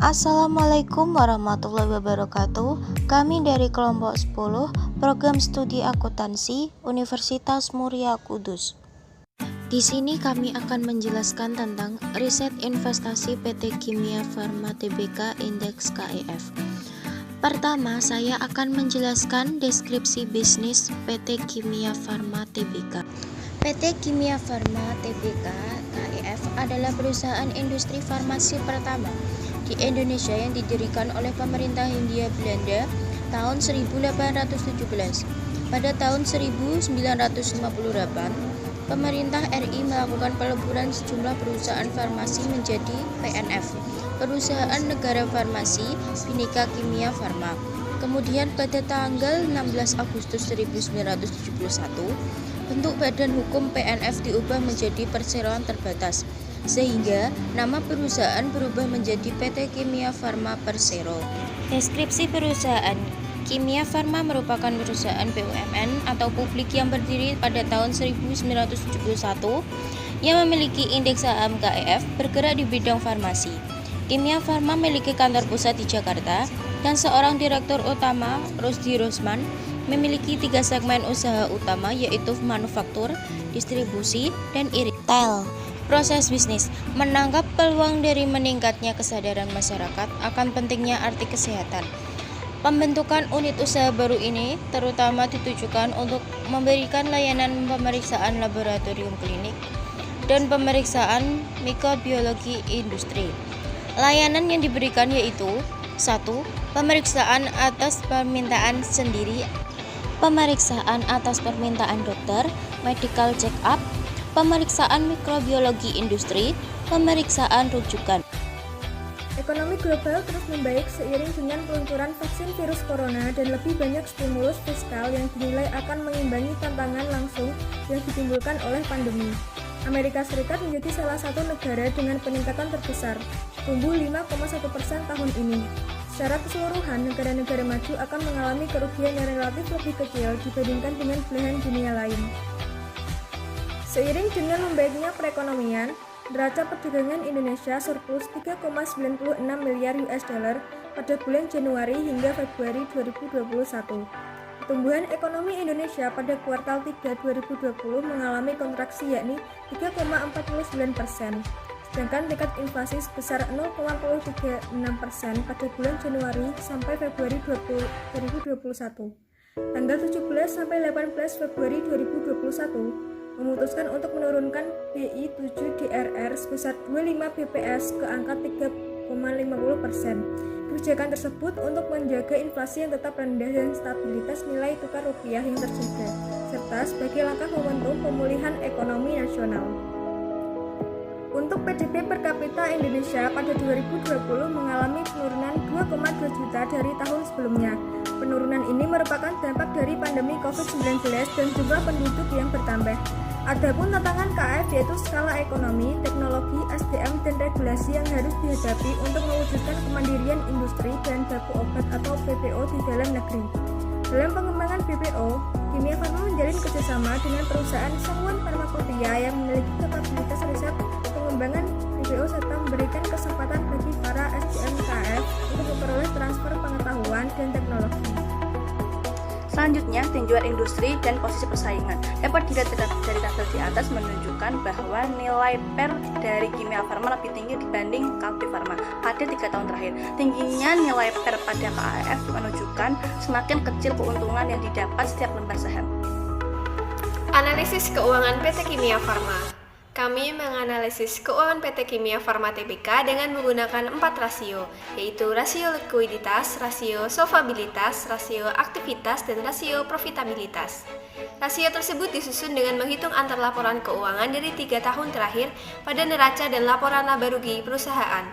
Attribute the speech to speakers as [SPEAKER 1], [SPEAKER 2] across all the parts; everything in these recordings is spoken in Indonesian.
[SPEAKER 1] Assalamualaikum warahmatullahi wabarakatuh. Kami dari kelompok 10 Program Studi Akuntansi Universitas Muria Kudus. Di sini kami akan menjelaskan tentang riset investasi PT Kimia Farma Tbk Indeks KEF. Pertama, saya akan menjelaskan deskripsi bisnis PT Kimia Farma Tbk. PT Kimia Farma Tbk KEF adalah perusahaan industri farmasi pertama di Indonesia yang didirikan oleh pemerintah Hindia Belanda tahun 1817. Pada tahun 1958, pemerintah RI melakukan peleburan sejumlah perusahaan farmasi menjadi PNF, Perusahaan Negara Farmasi Bhinneka Kimia Farma. Kemudian pada tanggal 16 Agustus 1971, bentuk badan hukum PNF diubah menjadi perseroan terbatas, sehingga nama perusahaan berubah menjadi PT Kimia Farma Persero. Deskripsi perusahaan Kimia Farma merupakan perusahaan BUMN atau publik yang berdiri pada tahun 1971 yang memiliki indeks saham KEF bergerak di bidang farmasi. Kimia Farma memiliki kantor pusat di Jakarta dan seorang direktur utama, Rusdi Rosman, memiliki 3 segmen usaha utama yaitu manufaktur, distribusi, dan retail. Proses bisnis menangkap peluang dari meningkatnya kesadaran masyarakat akan pentingnya arti kesehatan. Pembentukan unit usaha baru ini terutama ditujukan untuk memberikan layanan pemeriksaan laboratorium klinik dan pemeriksaan mikrobiologi industri. Layanan yang diberikan yaitu 1. Pemeriksaan atas permintaan sendiri, pemeriksaan atas permintaan dokter, medical check-up, pemeriksaan mikrobiologi industri, pemeriksaan rujukan.
[SPEAKER 2] Ekonomi global terus membaik seiring dengan peluncuran vaksin virus corona dan lebih banyak stimulus fiskal yang dinilai akan mengimbangi tantangan langsung yang ditimbulkan oleh pandemi. Amerika Serikat menjadi salah satu negara dengan peningkatan terbesar, tumbuh 5,1% tahun ini. Secara keseluruhan, negara-negara maju akan mengalami kerugian yang relatif lebih kecil dibandingkan dengan belahan dunia lain. Seiring dengan membaiknya perekonomian, neraca perdagangan Indonesia surplus 3,96 miliar US dollar pada bulan Januari hingga Februari 2021. Pertumbuhan ekonomi Indonesia pada kuartal 3 2020 mengalami kontraksi yakni 3,49%, sedangkan tingkat inflasi sebesar 0,36% pada bulan Januari sampai Februari 2021. Tanggal 17 sampai 18 Februari 2021 memutuskan untuk menurunkan BI 7 DRR sebesar 25 BPS ke angka 3,50%. Kebijakan tersebut untuk menjaga inflasi yang tetap rendah dan stabilitas nilai tukar rupiah yang terjaga, serta sebagai langkah momentum pemulihan ekonomi nasional. Untuk PDB per kapita Indonesia pada 2020 mengalami penurunan 2,2 juta dari tahun sebelumnya. Penurunan ini merupakan dampak dari pandemi COVID-19 dan jumlah penduduk yang bertambah. Adapun tantangan KF yaitu skala ekonomi, teknologi, SDM, dan regulasi yang harus dihadapi untuk mewujudkan kemandirian industri bahan baku obat atau BPO di dalam negeri. Dalam pengembangan BPO, Kimia Farma menjalin kerjasama dengan perusahaan Sangwon Pharmacopeia yang memiliki kapabilitas riset pengembangan BPO serta memberikan kesempatan bagi para SDM KF untuk memperoleh transfer pengetahuan dan teknologi.
[SPEAKER 3] Selanjutnya, tinjauan industri dan posisi persaingan. Dapat dilihat dari tabel di atas menunjukkan bahwa nilai PER dari Kimia Farma lebih tinggi dibanding Kalbe Farma pada 3 tahun terakhir. Tingginya nilai PER pada KEF menunjukkan semakin kecil keuntungan yang didapat setiap lembar saham.
[SPEAKER 4] Analisis keuangan PT Kimia Farma. Kami menganalisis keuangan PT Kimia Farma Tbk dengan menggunakan 4 rasio, yaitu rasio likuiditas, rasio solvabilitas, rasio aktivitas, dan rasio profitabilitas. Rasio tersebut disusun dengan menghitung antar laporan keuangan dari 3 tahun terakhir pada neraca dan laporan laba rugi perusahaan.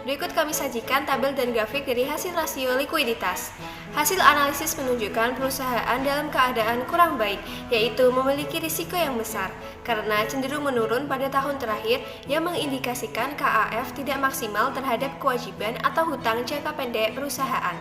[SPEAKER 4] Berikut kami sajikan tabel dan grafik dari hasil rasio likuiditas. Hasil analisis menunjukkan perusahaan dalam keadaan kurang baik, yaitu memiliki risiko yang besar, karena cenderung menurun pada tahun terakhir yang mengindikasikan KAF tidak maksimal terhadap kewajiban atau hutang jangka pendek perusahaan.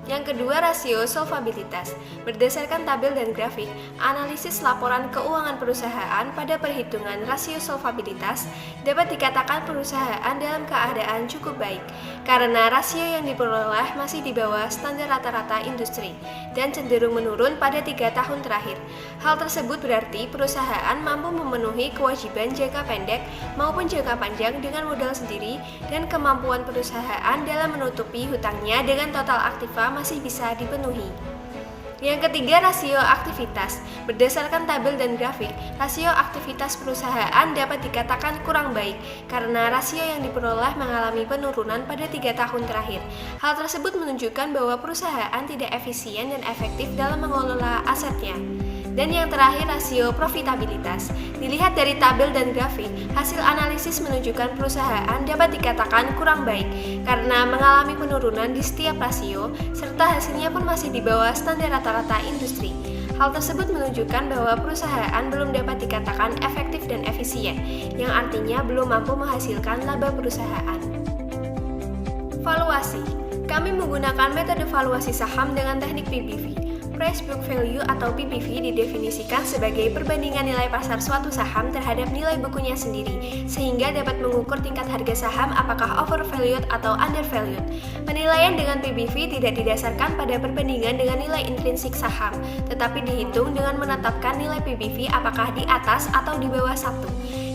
[SPEAKER 4] Yang kedua, rasio solvabilitas. Berdasarkan tabel dan grafik, analisis laporan keuangan perusahaan pada perhitungan rasio solvabilitas dapat dikatakan perusahaan dalam keadaan cukup baik karena rasio yang diperoleh masih di bawah standar rata-rata industri dan cenderung menurun pada 3 tahun terakhir. Hal tersebut berarti perusahaan mampu memenuhi kewajiban jangka pendek maupun jangka panjang dengan modal sendiri dan kemampuan perusahaan dalam menutupi hutangnya dengan total aktiva masih bisa dipenuhi. Yang ketiga, rasio aktivitas. Berdasarkan tabel dan grafik, rasio aktivitas perusahaan dapat dikatakan kurang baik karena rasio yang diperoleh mengalami penurunan pada 3 tahun terakhir. Hal tersebut menunjukkan bahwa perusahaan tidak efisien dan efektif dalam mengelola asetnya. Dan yang terakhir, rasio profitabilitas. Dilihat dari tabel dan grafik, hasil analisis menunjukkan perusahaan dapat dikatakan kurang baik karena mengalami penurunan di setiap rasio, serta hasilnya pun masih di bawah standar rata-rata industri. Hal tersebut menunjukkan bahwa perusahaan belum dapat dikatakan efektif dan efisien, yang artinya belum mampu menghasilkan laba perusahaan. Valuasi. Kami menggunakan metode valuasi saham dengan teknik PBV. Price Book Value atau PBV didefinisikan sebagai perbandingan nilai pasar suatu saham terhadap nilai bukunya sendiri, sehingga dapat mengukur tingkat harga saham apakah overvalued atau undervalued. Penilaian dengan PBV tidak didasarkan pada perbandingan dengan nilai intrinsik saham, tetapi dihitung dengan menetapkan nilai PBV apakah di atas atau di bawah 1.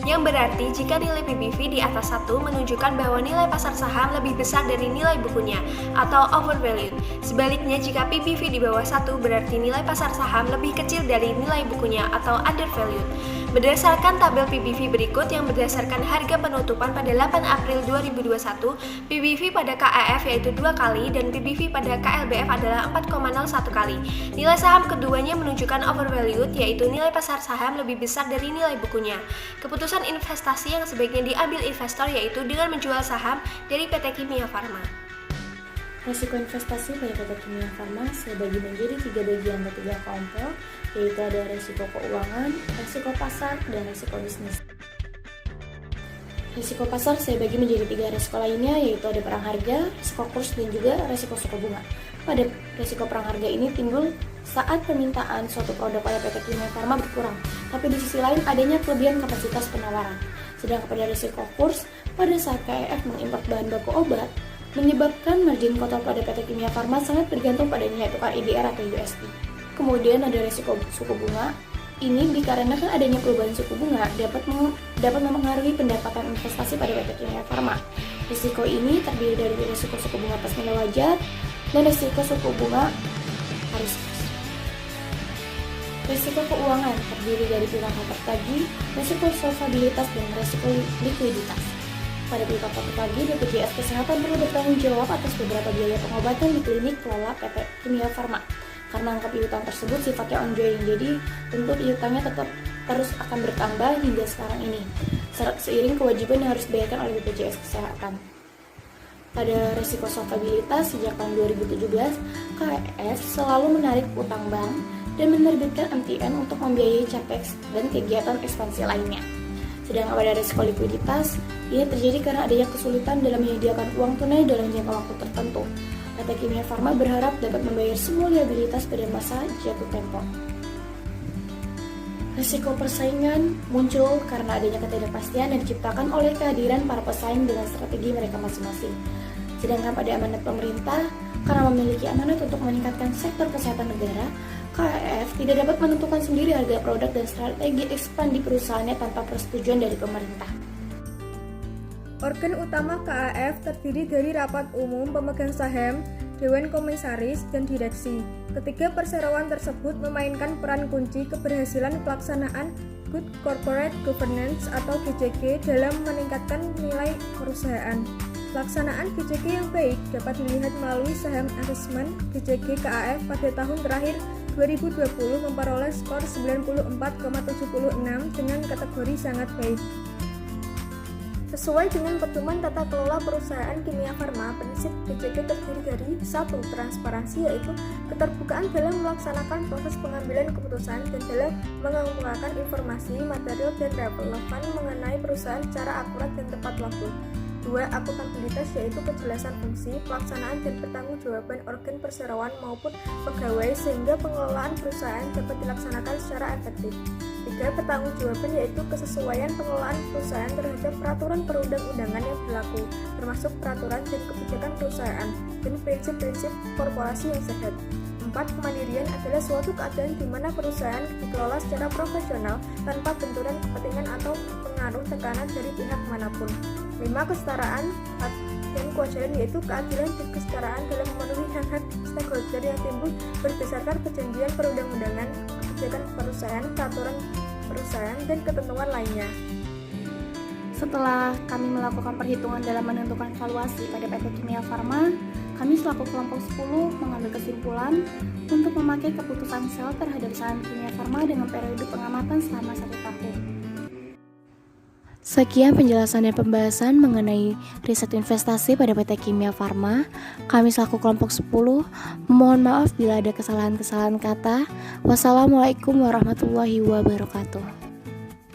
[SPEAKER 4] Yang berarti jika nilai PBV di atas 1 menunjukkan bahwa nilai pasar saham lebih besar dari nilai bukunya atau overvalued. Sebaliknya jika PBV di bawah 1 berarti nilai pasar saham lebih kecil dari nilai bukunya atau undervalued. Berdasarkan tabel PBV berikut yang berdasarkan harga penutupan pada 8 April 2021, PBV pada KAF yaitu 2 kali dan PBV pada KLBF adalah 4,01 kali. Nilai saham keduanya menunjukkan overvalued yaitu nilai pasar saham lebih besar dari nilai bukunya. Keputusan investasi yang sebaiknya diambil investor yaitu dengan menjual saham dari PT Kimia Farma.
[SPEAKER 5] Risiko investasi pada PT Kimia Farma saya bagi menjadi 3 bagian atau 3 kelompok, yaitu ada risiko keuangan, risiko pasar, dan risiko bisnis. Risiko pasar saya bagi menjadi 3 risiko lainnya, yaitu ada perang harga, risiko kurs, dan juga risiko suku bunga. Pada risiko perang harga ini timbul saat permintaan suatu produk oleh PT Kimia Farma berkurang, tapi di sisi lain adanya kelebihan kapasitas penawaran. Sedangkan pada risiko kurs, pada saat KEF mengimpor bahan baku obat, menyebabkan margin kotor pada PT Kimia Farma sangat bergantung pada nilai tukar IDR atau USD. Kemudian ada risiko suku bunga. Ini dikarenakan adanya perubahan suku bunga dapat mempengaruhi pendapatan investasi pada PT Kimia Farma. Risiko ini terdiri dari risiko suku bunga pas nilai wajar dan risiko suku bunga arus. Risiko keuangan terdiri dari piutang tertagih, risiko solvabilitas, dan risiko likuiditas. Pada piutang tertagih, BPJS Kesehatan perlu bertanggung jawab atas beberapa biaya pengobatan di klinik kelola PT Kimia Farma. Karena angka piutang tersebut sifatnya ongoing, jadi tentu piutangnya tetap terus akan bertambah hingga sekarang ini, seiring kewajiban yang harus dibayarkan oleh BPJS Kesehatan. Pada risiko solvabilitas, sejak tahun 2017, KEF selalu menarik utang bank dan menerbitkan MTN untuk membiayai capex dan kegiatan ekspansi lainnya. Sedangkan pada risiko likuiditas, ini terjadi karena adanya kesulitan dalam menyediakan uang tunai dalam jangka waktu tertentu. PT Kimia Farma berharap dapat membayar semua liabilitas pada masa jatuh tempo. Risiko persaingan muncul karena adanya ketidakpastian yang diciptakan oleh kehadiran para pesaing dengan strategi mereka masing-masing. Sedangkan pada amanat pemerintah, karena memiliki amanat untuk meningkatkan sektor kesehatan negara, KEF tidak dapat menentukan sendiri harga produk dan strategi ekspansi perusahaannya tanpa persetujuan dari pemerintah.
[SPEAKER 2] Organ utama KAF terdiri dari rapat umum pemegang saham, dewan komisaris, dan direksi. Ketiga perseroan tersebut memainkan peran kunci keberhasilan pelaksanaan Good Corporate Governance atau GCG dalam meningkatkan nilai perusahaan. Pelaksanaan GCG yang baik dapat dilihat melalui saham assessment GCG KAF pada tahun terakhir 2020 memperoleh skor 94,76 dengan kategori sangat baik. Sesuai dengan pedoman tata kelola perusahaan Kimia Farma, prinsip GCG terdiri dari 1. Transparansi, yaitu keterbukaan dalam melaksanakan proses pengambilan keputusan dan dalam mengemukakan informasi, material, dan relevan mengenai perusahaan secara akurat dan tepat waktu. 2. Akuntabilitas yaitu kejelasan fungsi, pelaksanaan dan pertanggungjawaban organ perseroan maupun pegawai sehingga pengelolaan perusahaan dapat dilaksanakan secara efektif. 3. Pertanggungjawaban yaitu kesesuaian pengelolaan perusahaan terhadap peraturan perundang-undangan yang berlaku, termasuk peraturan dan kebijakan perusahaan dan prinsip-prinsip korporasi yang sehat. 4. Kemandirian adalah suatu keadaan di mana perusahaan dikelola secara profesional tanpa benturan kepentingan atau pengaruh tekanan dari pihak manapun. 5. Kesetaraan dan kewajaran yaitu keadilan dan kesetaraan dalam memenuhi hak-hak stakeholder yang timbul berdasarkan perjanjian perundang-undangan, kebijakan perusahaan, peraturan perusahaan, dan ketentuan lainnya.
[SPEAKER 5] Setelah kami melakukan perhitungan dalam menentukan valuasi pada PT Kimia Farma, kami selaku kelompok 10 mengambil kesimpulan untuk memakai keputusan sel terhadap saham Kimia Farma dengan periode pengamatan selama 1 tahun.
[SPEAKER 1] Sekian penjelasan dan pembahasan mengenai riset investasi pada PT Kimia Farma. Kami selaku kelompok 10 memohon maaf bila ada kesalahan-kesalahan kata. Wassalamualaikum warahmatullahi wabarakatuh.